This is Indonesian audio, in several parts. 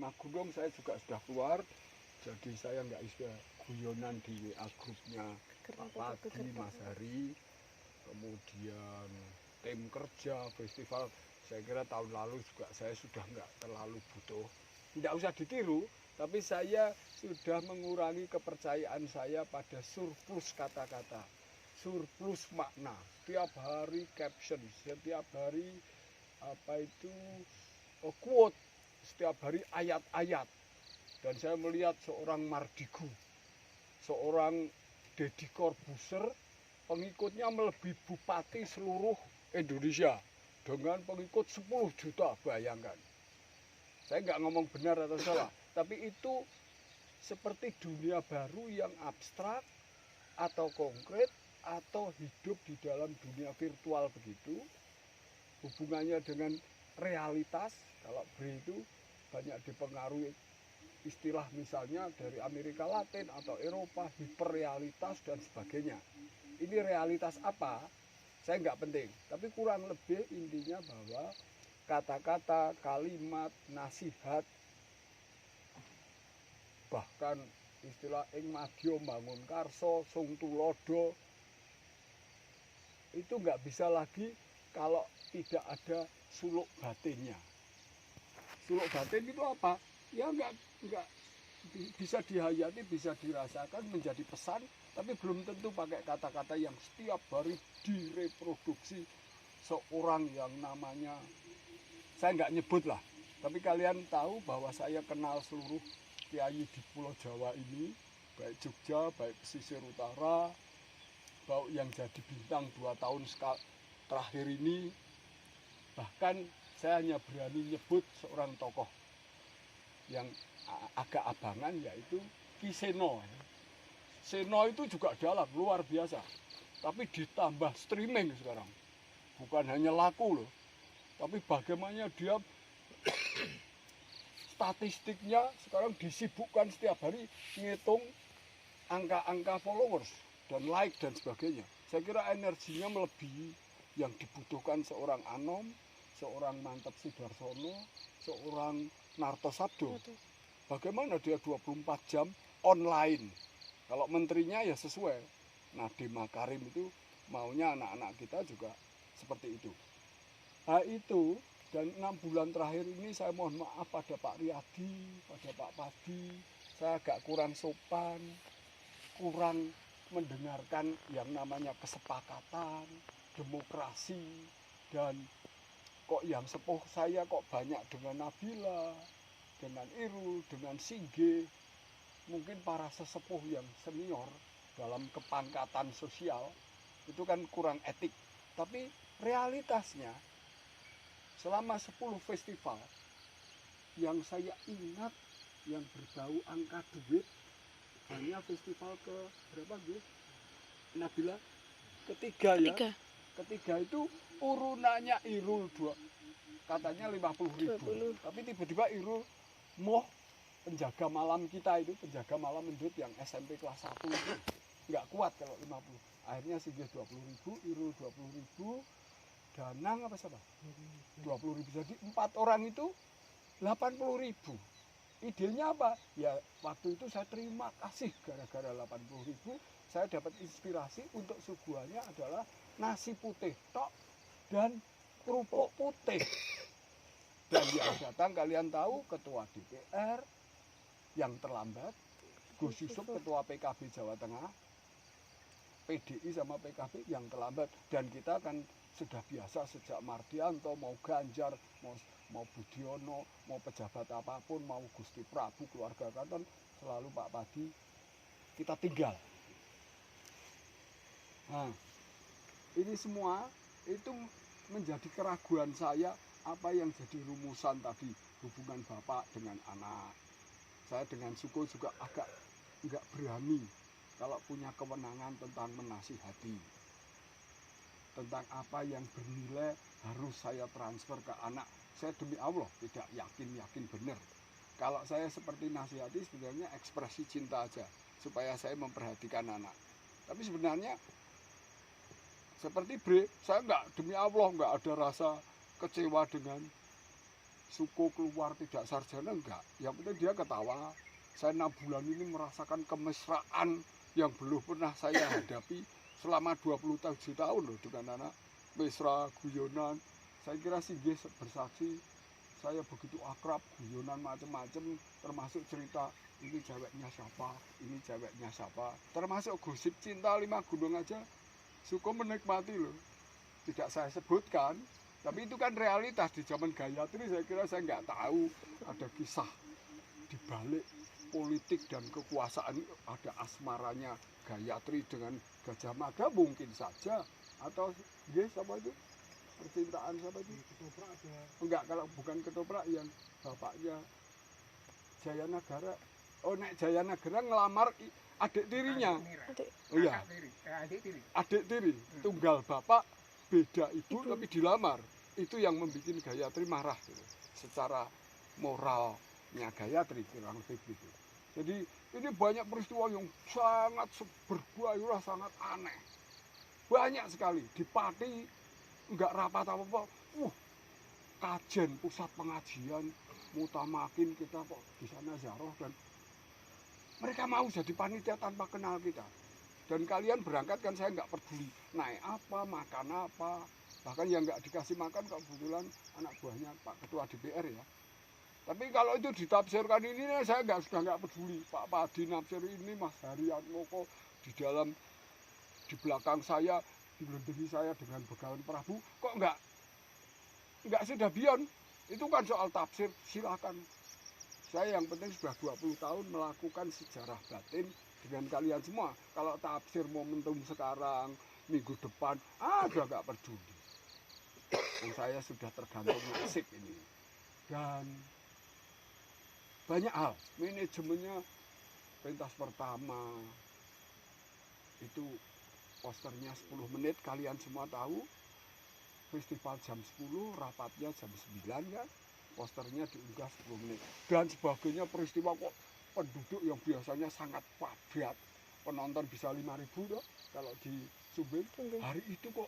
Lima Gunung saya juga sudah keluar. Jadi saya nggak bisa guyonan di WA grupnya Pak Padi, Mas Hari, kemudian tim kerja, festival. Saya kira tahun lalu juga saya sudah nggak terlalu butuh. Tidak usah ditiru, tapi saya sudah mengurangi kepercayaan saya pada surplus kata-kata, surplus makna. Setiap hari caption, setiap hari quote, setiap hari ayat-ayat. Dan saya melihat seorang Mardigu, seorang Deddy Corbuzier, pengikutnya melebihi bupati seluruh Indonesia dengan pengikut 10 juta, bayangkan. Saya nggak ngomong benar atau salah, tapi itu seperti dunia baru yang abstrak atau konkret atau hidup di dalam dunia virtual begitu. Hubungannya dengan realitas, kalau Bre itu banyak dipengaruhi istilah misalnya dari Amerika Latin atau Eropa, hiperrealitas dan sebagainya. Ini realitas apa? Saya nggak penting, tapi kurang lebih intinya bahwa kata-kata, kalimat, nasihat, bahkan istilah ing madya mbangun karso, sung tulodo, itu nggak bisa lagi kalau tidak ada suluk batinnya. Suluk batin itu apa? Ya nggak bisa dihayati, bisa dirasakan menjadi pesan, tapi belum tentu pakai kata-kata yang setiap hari direproduksi seorang yang namanya, saya nggak nyebut lah, tapi kalian tahu bahwa saya kenal seluruh kiai di Pulau Jawa ini, baik Jogja, baik pesisir utara, baik yang jadi bintang 2 tahun terakhir ini. Bahkan saya hanya berani nyebut seorang tokoh yang agak abangan, yaitu Ki Seno. Seno itu juga dalam, luar biasa. Tapi ditambah streaming sekarang. Bukan hanya laku loh. Tapi bagaimana dia statistiknya sekarang disibukkan setiap hari ngitung angka-angka followers dan like dan sebagainya. Saya kira energinya melebihi yang dibutuhkan seorang Anom, seorang Mantep Sudarsono, seorang Narto Sabdo. Bagaimana dia 24 jam online? Kalau menterinya ya sesuai. Nadiem Makarim itu maunya anak-anak kita juga seperti itu. Nah itu, dan 6 bulan terakhir ini saya mohon maaf pada Pak Riyadi, pada Pak Padi, saya agak kurang sopan, kurang mendengarkan yang namanya kesepakatan, demokrasi, dan kok yang sepuh saya kok banyak dengan Nabila, dengan Irul, dengan Sige, mungkin para sesepuh yang senior dalam kepangkatan sosial, itu kan kurang etik. Tapi realitasnya, selama 10 festival, yang saya ingat yang berbau angka duit, hanya festival ke berapa gitu? Nabila? Ketiga ya? Ketiga itu urunannya Irul katanya 50.000. Tapi tiba-tiba Irul moh penjaga malam kita itu, penjaga malam mendut yang SMP kelas 1 itu nggak kuat kalau 50. Akhirnya Singgih 20.000, Irul 20.000, Danang apa siapa? 20.000. Jadi 4 orang itu 80.000. Idenya apa? Ya waktu itu saya terima kasih gara-gara 80.000 saya dapat inspirasi untuk suguhannya adalah nasi putih tok dan kerupuk putih. Dan yang datang kalian tahu ketua DPR yang terlambat, Gus Yusuf ketua PKB Jawa Tengah, PDI sama PKB yang terlambat, dan kita kan sudah biasa sejak Mardianto mau Ganjar, mau Budiono, mau pejabat apapun, mau Gusti Prabu, keluarga Katon, selalu Pak Padi kita tinggal. Nah, ini semua itu menjadi keraguan saya apa yang jadi rumusan tadi hubungan bapak dengan anak. Saya dengan Suko juga agak nggak berani kalau punya kewenangan tentang menasihati, tentang apa yang bernilai harus saya transfer ke anak. Saya demi Allah tidak yakin benar. Kalau saya seperti nasihati sebenarnya ekspresi cinta aja supaya saya memperhatikan anak. Tapi sebenarnya seperti Bre, saya nggak, demi Allah nggak ada rasa kecewa dengan Suko keluar tidak sarjana enggak. Yang penting dia ketawa. Saya 6 bulan ini merasakan kemesraan yang belum pernah saya hadapi selama 27 tahun loh dengan anak. Mesra, guyonan. Saya kira sih dia bersaksi. Saya begitu akrab, guyonan macam-macam, termasuk cerita ini ceweknya siapa, ini ceweknya siapa. Termasuk gosip cinta 5 gunung aja. Suko menikmati loh. Tidak saya sebutkan. Tapi itu kan realitas di zaman Gayatri. Saya kira saya nggak tahu ada kisah di balik politik dan kekuasaan. Ada asmaranya Gayatri dengan Gajah Mada mungkin saja. Atau siapa itu? Percintaan siapa itu? Ketoprak ada. Enggak, kalau bukan Ketoprak yang bapaknya Jayanagara. Oh, nek Jayanagara ngelamar adik tirinya. Oh iya. Adik tiri. Tunggal bapak, beda ibu tapi dilamar. Itu yang membuat Gayatri marah gitu. Secara moralnya Gayatri kurang lebih gitu. Jadi ini banyak peristiwa yang sangat berbuayulah, sangat aneh. Banyak sekali. Di Pati enggak rapat apa-apa. Kajen pusat pengajian mutamakin kita kok di sana ziarah dan mereka mau jadi panitia tanpa kenal kita. Dan kalian berangkat kan saya nggak peduli naik apa, makan apa. Bahkan yang nggak dikasih makan kebetulan anak buahnya Pak Ketua DPR ya. Tapi kalau itu ditafsirkan ini saya sudah nggak peduli. Pak Padi nafsir ini, Mas Harian Moko di belakang saya, melindungi saya dengan begawan Prabu. Kok nggak sudah bion? Itu kan soal tafsir, silakan. Saya yang penting sudah 20 tahun melakukan sejarah batin dengan kalian semua. Kalau tafsir momentum sekarang, minggu depan, udah nggak peduli. Dan saya sudah tergantung nasib ini. Dan banyak hal. Manajemennya pentas pertama itu posternya 10 menit. Kalian semua tahu. Festival jam 10, rapatnya jam 9 kan. Posternya diunggah 10 menit. Dan sebagainya peristiwa kok penduduk yang biasanya sangat padat. Penonton bisa 5.000 loh kalau di Sumbing. Hari itu kok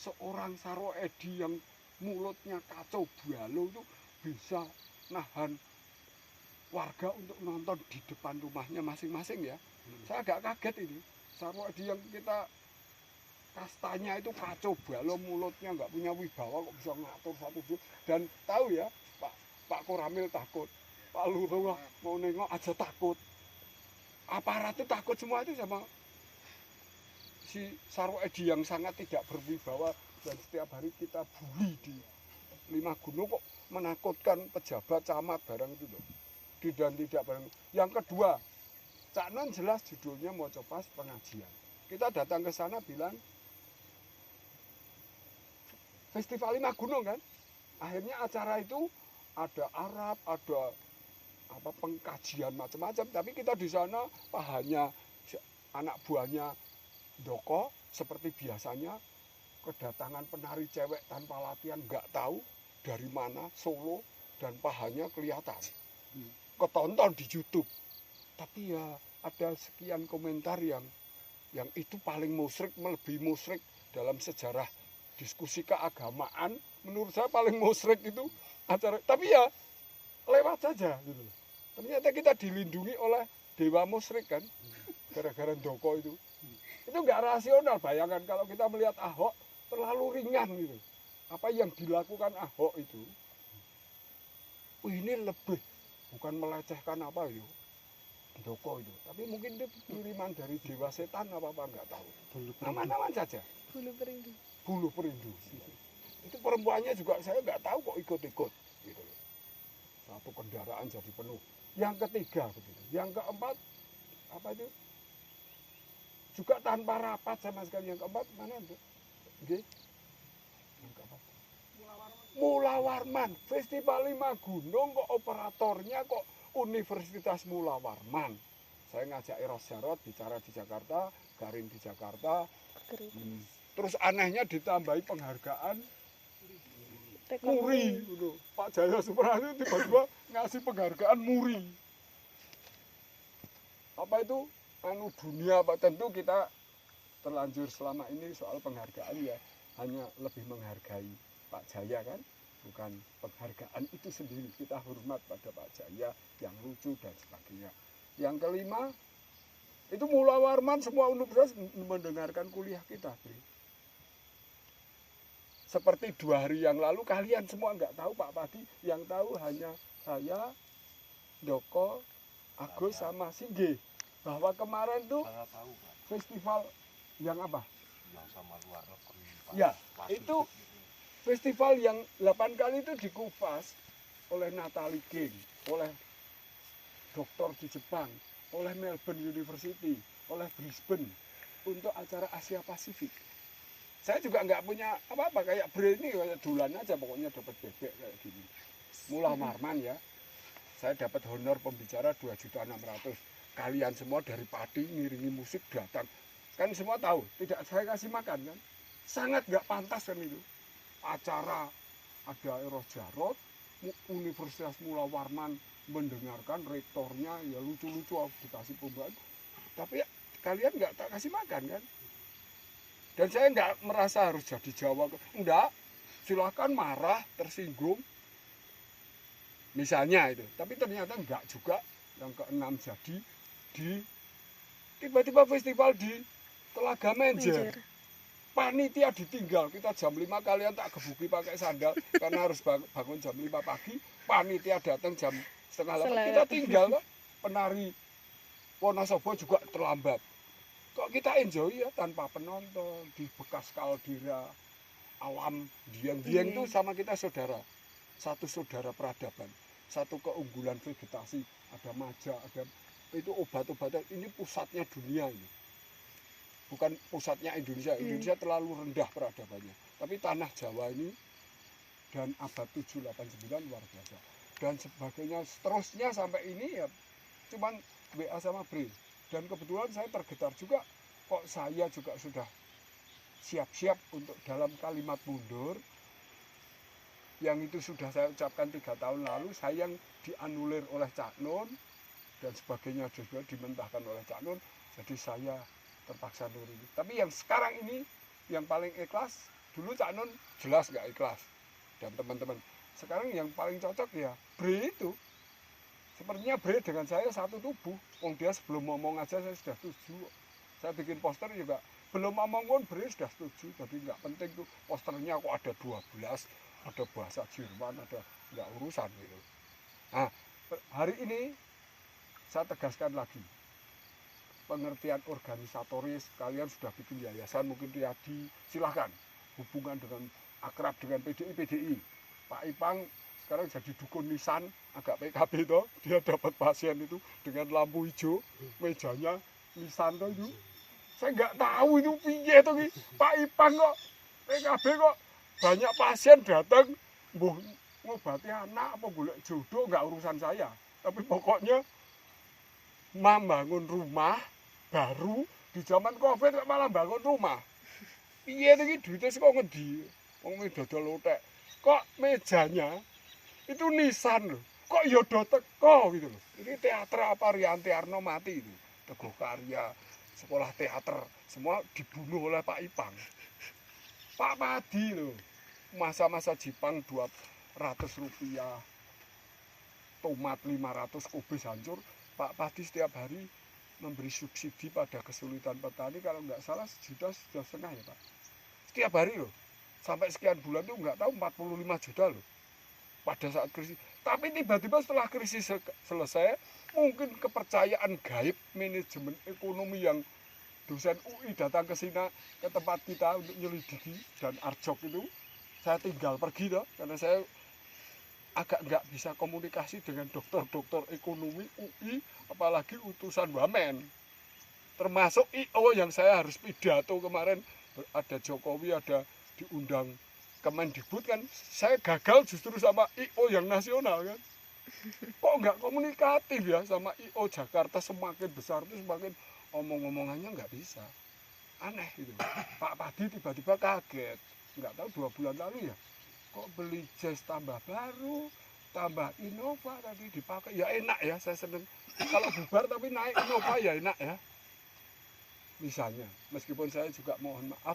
seorang Saro Edi yang mulutnya kacau balau itu bisa nahan warga untuk nonton di depan rumahnya masing-masing ya. Saya agak kaget ini. Saro Edi yang kita kastanya itu kacau balau, mulutnya nggak punya wibawa kok bisa ngatur satu dua. Dan tahu ya Pak Koramil takut, Pak Lurah mau nengok aja takut. Aparat itu takut semua itu sama si Saro Edi yang sangat tidak berwibawa. Dan setiap hari kita bully di 5 gunung kok menakutkan pejabat camat barang itu loh. Dan tidak barang. Yang kedua, Cak Non jelas judulnya mau coba pengajian. Kita datang ke sana bilang Festival 5 Gunung kan. Akhirnya acara itu ada Arab, ada pengkajian macam-macam. Tapi kita di sana hanya anak buahnya Doko seperti biasanya. Kedatangan penari cewek tanpa latihan nggak tahu dari mana Solo dan pahanya kelihatan ketonton di YouTube. Tapi ya ada sekian komentar yang itu paling musyrik, melebihi musyrik dalam sejarah diskusi keagamaan. Menurut saya paling musyrik itu acara. Tapi ya lewat saja gitu. Ternyata kita dilindungi oleh dewa musyrik kan, gara-gara Doko itu. Itu nggak rasional. Bayangkan kalau kita melihat Ahok terlalu ringan gitu. Apa yang dilakukan Ahok itu, ini lebih bukan melecehkan apa yo, Doko itu. Tapi mungkin itu kiriman dari dewa setan apa nggak tahu. Aman-aman saja. Bulu perindu. Bulu perindu. Itu perempuannya juga saya nggak tahu kok ikut-ikut gitu. Satu kendaraan jadi penuh. Yang ketiga begitu. Yang keempat apa itu? Juga tanpa rapat sama sekali. Yang keempat mana itu? Yang keempat. Mula Warman. Festival 5 Gunung kok operatornya kok Universitas Mula Warman. Saya ngajak Eros Jarot bicara di Jakarta, Garin di Jakarta. Terus anehnya ditambahi penghargaan Muri. Pak Jaya Suprana tiba-tiba ngasih penghargaan Muri. Apa itu? Dunia Pak, tentu kita terlanjur selama ini soal penghargaan ya hanya lebih menghargai Pak Jaya kan. bukan penghargaan itu sendiri. Kita hormat pada Pak Jaya yang lucu dan sebagainya. Yang kelima, itu Mula Warman semua universitas mendengarkan kuliah kita, Bre. Seperti 2 hari yang lalu kalian semua nggak tahu Pak Padi, yang tahu hanya saya, Doko, Agus sama Sige. Bahwa kemarin tuh festival yang apa? Yang sama luar negeri. Ya, itu festival yang 8 kali itu dikupas oleh Natalie King, oleh doktor di Jepang, oleh Melbourne University, oleh Brisbane untuk acara Asia Pasifik. Saya juga nggak punya apa-apa, kayak Bre ini kayak dulan aja pokoknya dapat bebek kayak gini. Mula Warman ya, saya dapat honor pembicara 2.600.000. Kalian semua dari Pati ngiringi musik datang. Kan semua tahu, tidak saya kasih makan kan. Sangat nggak pantas kan itu. Acara ada Eros Jarot, Universitas Mula Warman mendengarkan rektornya ya lucu-lucu dikasih pembantu. Tapi ya, kalian nggak tak kasih makan kan. Dan saya nggak merasa harus jadi Jawa. Enggak, silakan marah, tersinggung. Misalnya itu. Tapi ternyata enggak juga. Yang ke-6 jadi di tiba-tiba festival di Telaga Menjer. Panitia ditinggal. Kita jam 5 kalian tak gebuki pakai sandal. Karena harus bangun jam 5 pagi. Panitia datang jam setengah 8. Kita tinggal kok. Penari Wonosobo juga terlambat. Kok kita enjoy ya tanpa penonton di bekas kaldera alam Dieng-Dieng itu sama kita saudara, satu saudara peradaban, satu keunggulan vegetasi, ada maja, ada itu obat-obatan, ini pusatnya dunia ini, bukan pusatnya Indonesia. Indonesia terlalu rendah peradabannya, tapi tanah Jawa ini dan abad 789 luar biasa dan sebagainya, seterusnya sampai ini ya cuman WA sama Bre. Dan kebetulan saya tergetar juga, kok saya juga sudah siap-siap untuk dalam kalimat mundur, yang itu sudah saya ucapkan 3 tahun lalu, saya yang dianulir oleh Cak Nun, dan sebagainya juga dimentahkan oleh Cak Nun, jadi saya terpaksa nuruti. Tapi yang sekarang ini, yang paling ikhlas, dulu Cak Nun jelas nggak ikhlas, dan teman-teman. Sekarang yang paling cocok ya Bre itu. Sepertinya Bre dengan saya satu tubuh. Wong dia sebelum ngomong aja saya sudah setuju. Saya bikin poster juga belum ngomong pun Bre sudah setuju. Jadi nggak penting tuh posternya kok ada 12, ada bahasa Jerman, ada nggak urusan gitu. Nah, hari ini saya tegaskan lagi. Pengertian organisatoris, kalian sudah bikin yayasan, mungkin Riyadi, silahkan. Hubungan dengan akrab dengan PDI. Pak Ipang sekarang jadi dukun nisan, agak PKB toh, dia dapat pasien itu dengan lampu hijau, mejanya nisan toh itu. Saya nggak tahu itu piye toh Pak Ipang kok PKB kok banyak pasien datang, mbuh ngobati anak apa golek jodoh nggak urusan saya. Tapi pokoknya membangun rumah baru di zaman Covid kok malah bangun rumah. Piye to iki duite kok ngendi? Wong dodol otek. Kok mejanya itu nisan loh, kok yodo teko gitu loh. Ini teater apa Rianti Arno mati itu, Teguh Karya, sekolah teater, semua dibunuh oleh Pak Ipang. Pak Padi loh, masa-masa Jepang 200 rupiah, tomat 500, kubis hancur. Pak Padi setiap hari memberi subsidi pada kesulitan petani, kalau nggak salah 1,5 juta ya Pak. Setiap hari loh, sampai sekian bulan tuh nggak tahu 45 juta loh. Pada saat krisis, tapi tiba-tiba setelah krisis selesai, mungkin kepercayaan gaib manajemen ekonomi yang dosen UI datang ke sini, ke tempat kita untuk nyelidiki dan arjok itu, saya tinggal pergi toh, karena saya agak nggak bisa komunikasi dengan dokter-dokter ekonomi UI, apalagi utusan Wamen, termasuk IO yang saya harus pidato kemarin, ada Jokowi, ada diundang Kemendikbud kan, saya gagal justru sama IO yang nasional kan. Kok nggak komunikatif ya sama IO Jakarta, semakin besar itu semakin omong-omongannya nggak bisa. Aneh itu. Pak Padi tiba-tiba kaget, nggak tahu 2 bulan lalu ya, kok beli jas tambah baru, tambah Innova tadi dipakai, ya enak ya, saya seneng. Kalau bubar tapi naik Innova ya enak ya. Misalnya, meskipun saya juga mohon maaf.